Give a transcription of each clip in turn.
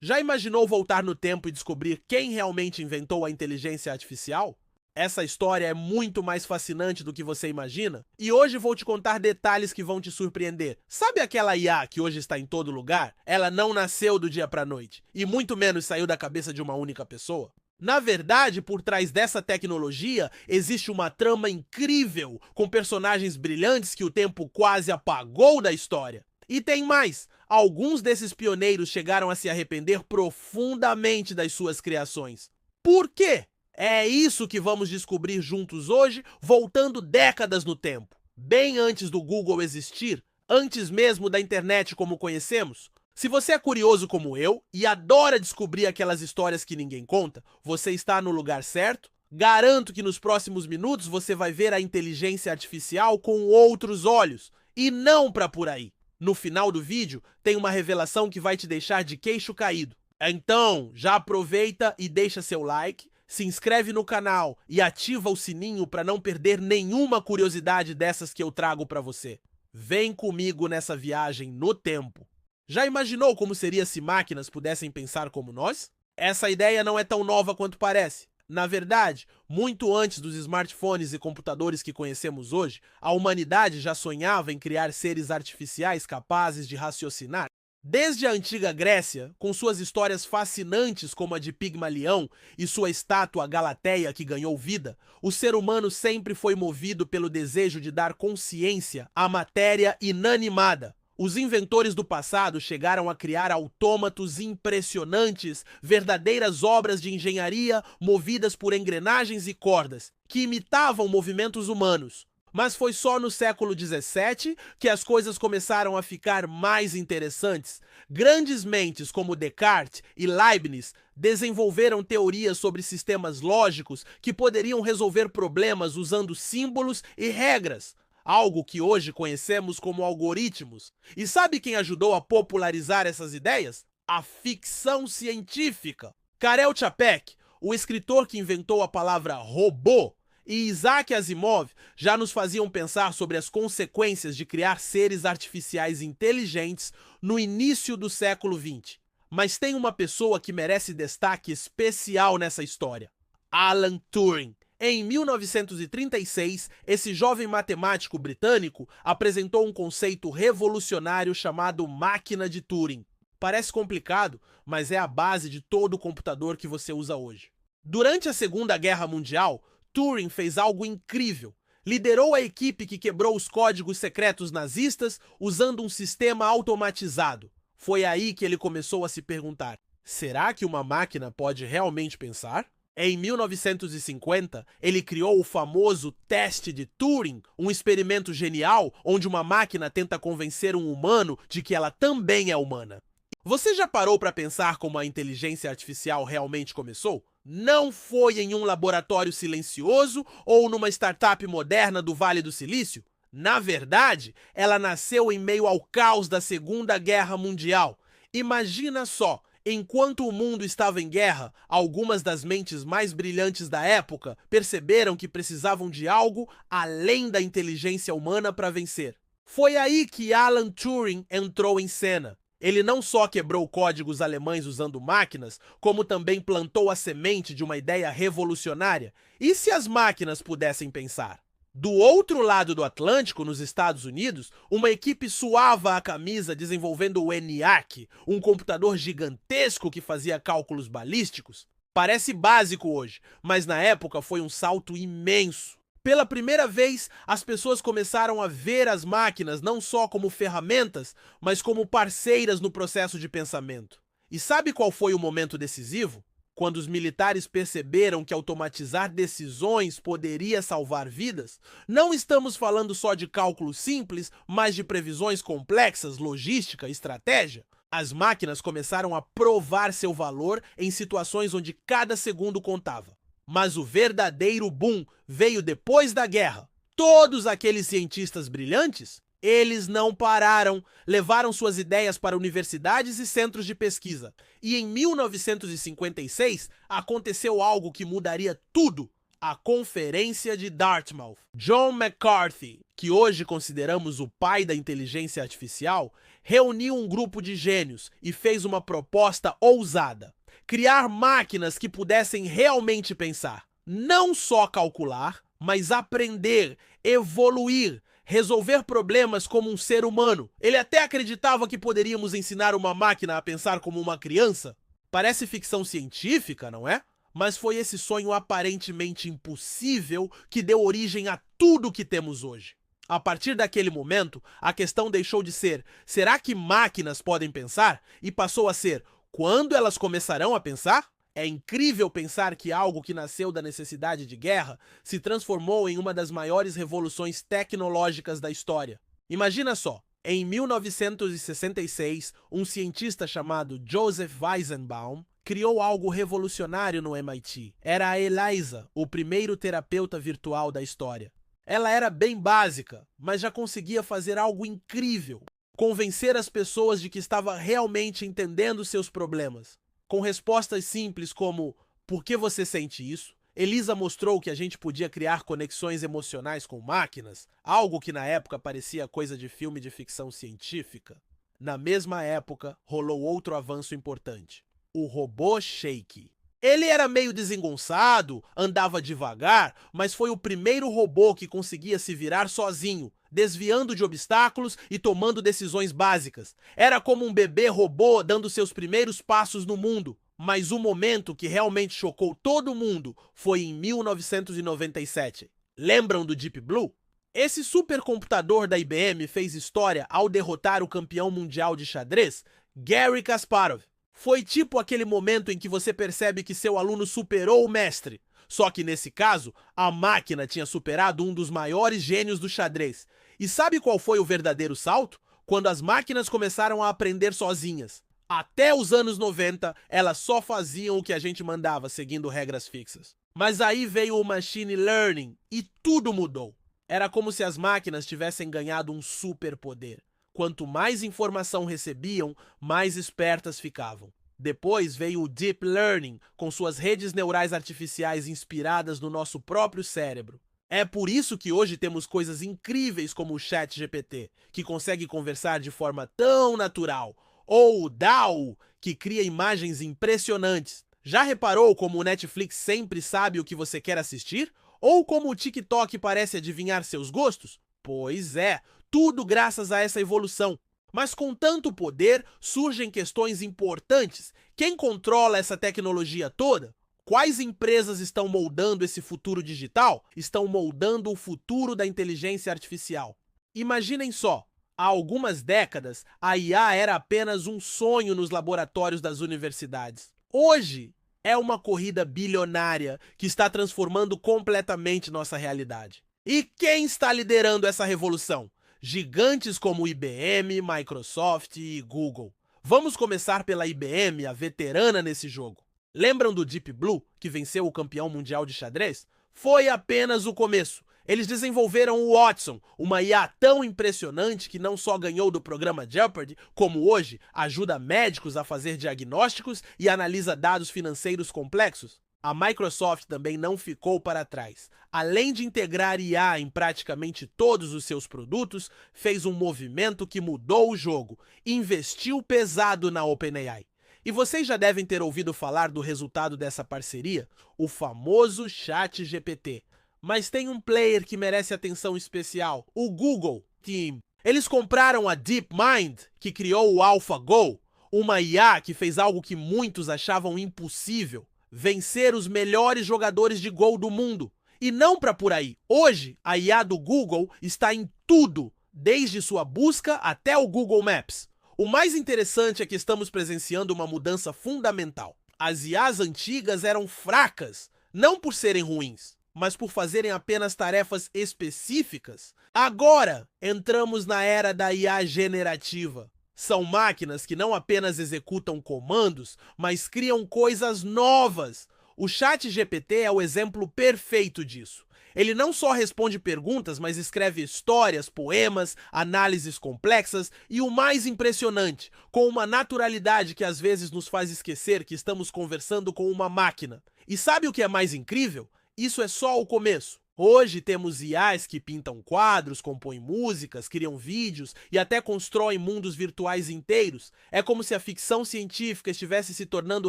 Já imaginou voltar no tempo e descobrir quem realmente inventou a inteligência artificial? Essa história é muito mais fascinante do que você imagina, e hoje vou te contar detalhes que vão te surpreender. Sabe aquela IA que hoje está em todo lugar? Ela não nasceu do dia para a noite, e muito menos saiu da cabeça de uma única pessoa. Na verdade, por trás dessa tecnologia, existe uma trama incrível, com personagens brilhantes que o tempo quase apagou da história. E tem mais! Alguns desses pioneiros chegaram a se arrepender profundamente das suas criações. Por quê? É isso que vamos descobrir juntos hoje, voltando décadas no tempo. Bem antes do Google existir, antes mesmo da internet como conhecemos. Se você é curioso como eu e adora descobrir aquelas histórias que ninguém conta, você está no lugar certo. Garanto que nos próximos minutos você vai ver a inteligência artificial com outros olhos, e não para por aí. No final do vídeo, tem uma revelação que vai te deixar de queixo caído. Então, já aproveita e deixa seu like, se inscreve no canal e ativa o sininho para não perder nenhuma curiosidade dessas que eu trago para você. Vem comigo nessa viagem no tempo. Já imaginou como seria se máquinas pudessem pensar como nós? Essa ideia não é tão nova quanto parece. Na verdade, muito antes dos smartphones e computadores que conhecemos hoje, a humanidade já sonhava em criar seres artificiais capazes de raciocinar. Desde a antiga Grécia, com suas histórias fascinantes como a de Pigmalião e sua estátua Galateia que ganhou vida, o ser humano sempre foi movido pelo desejo de dar consciência à matéria inanimada. Os inventores do passado chegaram a criar autômatos impressionantes, verdadeiras obras de engenharia movidas por engrenagens e cordas, que imitavam movimentos humanos. Mas foi só no século XVII que as coisas começaram a ficar mais interessantes. Grandes mentes como Descartes e Leibniz desenvolveram teorias sobre sistemas lógicos que poderiam resolver problemas usando símbolos e regras, algo que hoje conhecemos como algoritmos. E sabe quem ajudou a popularizar essas ideias? A ficção científica. Karel Čapek, o escritor que inventou a palavra robô, e Isaac Asimov já nos faziam pensar sobre as consequências de criar seres artificiais inteligentes no início do século XX. Mas tem uma pessoa que merece destaque especial nessa história: Alan Turing. Em 1936, esse jovem matemático britânico apresentou um conceito revolucionário chamado máquina de Turing. Parece complicado, mas é a base de todo o computador que você usa hoje. Durante a Segunda Guerra Mundial, Turing fez algo incrível. Liderou a equipe que quebrou os códigos secretos nazistas usando um sistema automatizado. Foi aí que ele começou a se perguntar: será que uma máquina pode realmente pensar? Em 1950, ele criou o famoso teste de Turing, um experimento genial onde uma máquina tenta convencer um humano de que ela também é humana. Você já parou para pensar como a inteligência artificial realmente começou? Não foi em um laboratório silencioso ou numa startup moderna do Vale do Silício. Na verdade, ela nasceu em meio ao caos da Segunda Guerra Mundial. Imagina só, enquanto o mundo estava em guerra, algumas das mentes mais brilhantes da época perceberam que precisavam de algo além da inteligência humana para vencer. Foi aí que Alan Turing entrou em cena. Ele não só quebrou códigos alemães usando máquinas, como também plantou a semente de uma ideia revolucionária. E se as máquinas pudessem pensar? Do outro lado do Atlântico, nos Estados Unidos, uma equipe suava a camisa desenvolvendo o ENIAC, um computador gigantesco que fazia cálculos balísticos. Parece básico hoje, mas na época foi um salto imenso. Pela primeira vez, as pessoas começaram a ver as máquinas não só como ferramentas, mas como parceiras no processo de pensamento. E sabe qual foi o momento decisivo? Quando os militares perceberam que automatizar decisões poderia salvar vidas. Não estamos falando só de cálculos simples, mas de previsões complexas, logística, estratégia. As máquinas começaram a provar seu valor em situações onde cada segundo contava. Mas o verdadeiro boom veio depois da guerra. Todos aqueles cientistas brilhantes, eles não pararam, levaram suas ideias para universidades e centros de pesquisa. E em 1956 aconteceu algo que mudaria tudo: A Conferência de Dartmouth. John McCarthy, que hoje consideramos o pai da inteligência artificial, reuniu um grupo de gênios e fez uma proposta ousada: criar máquinas que pudessem realmente pensar. Não só calcular, mas aprender, evoluir, resolver problemas como um ser humano. Ele até acreditava que poderíamos ensinar uma máquina a pensar como uma criança. Parece ficção científica, não é? Mas foi esse sonho aparentemente impossível que deu origem a tudo que temos hoje. A partir daquele momento, a questão deixou de ser: será que máquinas podem pensar? E passou a ser: quando elas começarão a pensar? É incrível pensar que algo que nasceu da necessidade de guerra se transformou em uma das maiores revoluções tecnológicas da história. Imagina só, em 1966, um cientista chamado Joseph Weizenbaum criou algo revolucionário no MIT. Era a Eliza, o primeiro terapeuta virtual da história. Ela era bem básica, mas já conseguia fazer algo incrível: convencer as pessoas de que estava realmente entendendo seus problemas. Com respostas simples como: por que você sente isso? Eliza mostrou que a gente podia criar conexões emocionais com máquinas, algo que na época parecia coisa de filme de ficção científica. Na mesma época, rolou outro avanço importante: o robô Shake. Ele era meio desengonçado, andava devagar, mas foi o primeiro robô que conseguia se virar sozinho, desviando de obstáculos e tomando decisões básicas. Era como um bebê robô dando seus primeiros passos no mundo. Mas o momento que realmente chocou todo mundo foi em 1997. Lembram do Deep Blue? Esse supercomputador da IBM fez história ao derrotar o campeão mundial de xadrez, Garry Kasparov. Foi tipo aquele momento em que você percebe que seu aluno superou o mestre. Só que nesse caso, a máquina tinha superado um dos maiores gênios do xadrez. E sabe qual foi o verdadeiro salto? Quando as máquinas começaram a aprender sozinhas. Até os anos 90, elas só faziam o que a gente mandava, seguindo regras fixas. Mas aí veio o Machine Learning e tudo mudou. Era como se as máquinas tivessem ganhado um superpoder. Quanto mais informação recebiam, mais espertas ficavam. Depois veio o Deep Learning, com suas redes neurais artificiais inspiradas no nosso próprio cérebro. É por isso que hoje temos coisas incríveis como o ChatGPT, que consegue conversar de forma tão natural, ou o DALL, que cria imagens impressionantes. Já reparou como o Netflix sempre sabe o que você quer assistir? Ou como o TikTok parece adivinhar seus gostos? Pois é, tudo graças a essa evolução. Mas com tanto poder, surgem questões importantes. Quem controla essa tecnologia toda? Quais empresas estão moldando esse futuro digital? Estão moldando o futuro da inteligência artificial. Imaginem só, há algumas décadas, a IA era apenas um sonho nos laboratórios das universidades. Hoje, é uma corrida bilionária que está transformando completamente nossa realidade. E quem está liderando essa revolução? Gigantes como IBM, Microsoft e Google. Vamos começar pela IBM, a veterana nesse jogo. Lembram do Deep Blue, que venceu o campeão mundial de xadrez? Foi apenas o começo. Eles desenvolveram o Watson, uma IA tão impressionante que não só ganhou do programa Jeopardy, como hoje ajuda médicos a fazer diagnósticos e analisa dados financeiros complexos. A Microsoft também não ficou para trás. Além de integrar IA em praticamente todos os seus produtos, fez um movimento que mudou o jogo. Investiu pesado na OpenAI. E vocês já devem ter ouvido falar do resultado dessa parceria, o famoso ChatGPT. Mas tem um player que merece atenção especial, o Google Team. Eles compraram a DeepMind, que criou o AlphaGo, uma IA que fez algo que muitos achavam impossível: vencer os melhores jogadores de Go do mundo. E não para por aí. Hoje, a IA do Google está em tudo, desde sua busca até o Google Maps. O mais interessante é que estamos presenciando uma mudança fundamental. As IAs antigas eram fracas, não por serem ruins, mas por fazerem apenas tarefas específicas. Agora, entramos na era da IA generativa. São máquinas que não apenas executam comandos, mas criam coisas novas. O ChatGPT é o exemplo perfeito disso. Ele não só responde perguntas, mas escreve histórias, poemas, análises complexas e, o mais impressionante, com uma naturalidade que às vezes nos faz esquecer que estamos conversando com uma máquina. E sabe o que é mais incrível? isso é só o começo. Hoje temos IAs que pintam quadros, compõem músicas, criam vídeos e até constroem mundos virtuais inteiros. É como se a ficção científica estivesse se tornando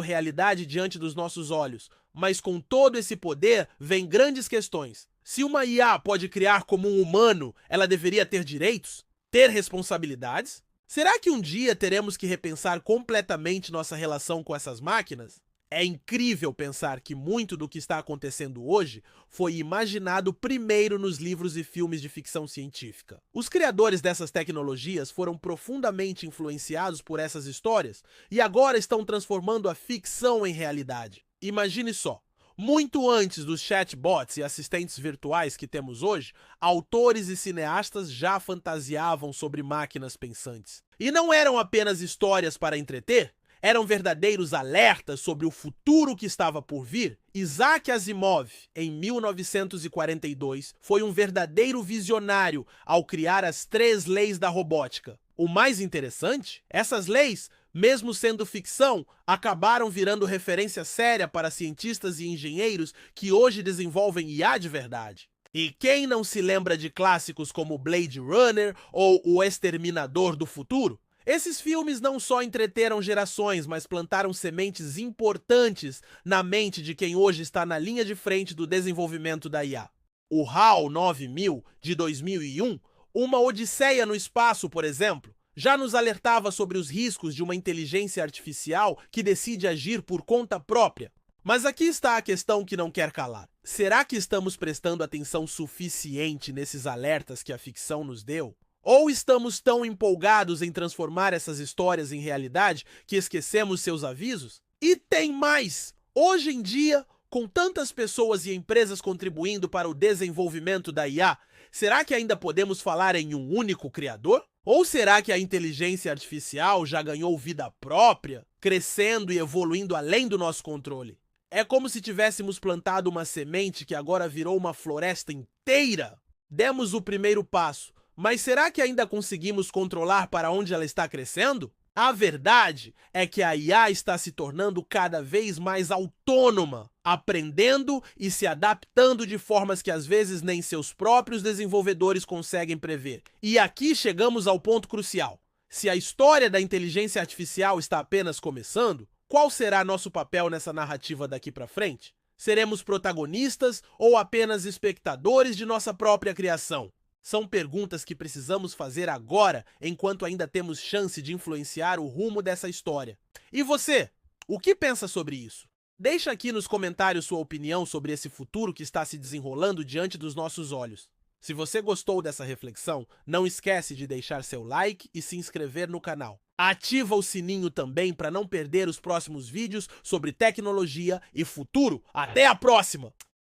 realidade diante dos nossos olhos. Mas com todo esse poder, vem grandes questões. Se uma IA pode criar como um humano, ela deveria ter direitos? Ter responsabilidades? Será que um dia teremos que repensar completamente nossa relação com essas máquinas? É incrível pensar que muito do que está acontecendo hoje foi imaginado primeiro nos livros e filmes de ficção científica. Os criadores dessas tecnologias foram profundamente influenciados por essas histórias e agora estão transformando a ficção em realidade. Imagine só. Muito antes dos chatbots e assistentes virtuais que temos hoje, autores e cineastas já fantasiavam sobre máquinas pensantes. E não eram apenas histórias para entreter, eram verdadeiros alertas sobre o futuro que estava por vir. Isaac Asimov, em 1942, foi um verdadeiro visionário ao criar as 3 leis da robótica. O mais interessante, essas leis, mesmo sendo ficção, acabaram virando referência séria para cientistas e engenheiros que hoje desenvolvem IA de verdade. E quem não se lembra de clássicos como Blade Runner ou O Exterminador do Futuro? Esses filmes não só entreteram gerações, mas plantaram sementes importantes na mente de quem hoje está na linha de frente do desenvolvimento da IA. O HAL 9000, de 2001, Uma Odisseia no Espaço, por exemplo, já nos alertava sobre os riscos de uma inteligência artificial que decide agir por conta própria. Mas aqui está a questão que não quer calar. Será que estamos prestando atenção suficiente nesses alertas que a ficção nos deu? Ou estamos tão empolgados em transformar essas histórias em realidade que esquecemos seus avisos? E tem mais! Hoje em dia, com tantas pessoas e empresas contribuindo para o desenvolvimento da IA, será que ainda podemos falar em um único criador? Ou será que a inteligência artificial já ganhou vida própria, crescendo e evoluindo além do nosso controle? É como se tivéssemos plantado uma semente que agora virou uma floresta inteira. Demos o primeiro passo, mas será que ainda conseguimos controlar para onde ela está crescendo? A verdade é que a IA está se tornando cada vez mais autônoma, aprendendo e se adaptando de formas que às vezes nem seus próprios desenvolvedores conseguem prever. E aqui chegamos ao ponto crucial. Se a história da inteligência artificial está apenas começando, qual será nosso papel nessa narrativa daqui para frente? Seremos protagonistas ou apenas espectadores de nossa própria criação? São perguntas que precisamos fazer agora, enquanto ainda temos chance de influenciar o rumo dessa história. E você? O que pensa sobre isso? Deixa aqui nos comentários sua opinião sobre esse futuro que está se desenrolando diante dos nossos olhos. Se você gostou dessa reflexão, não esquece de deixar seu like e se inscrever no canal. Ativa o sininho também para não perder os próximos vídeos sobre tecnologia e futuro. Até a próxima!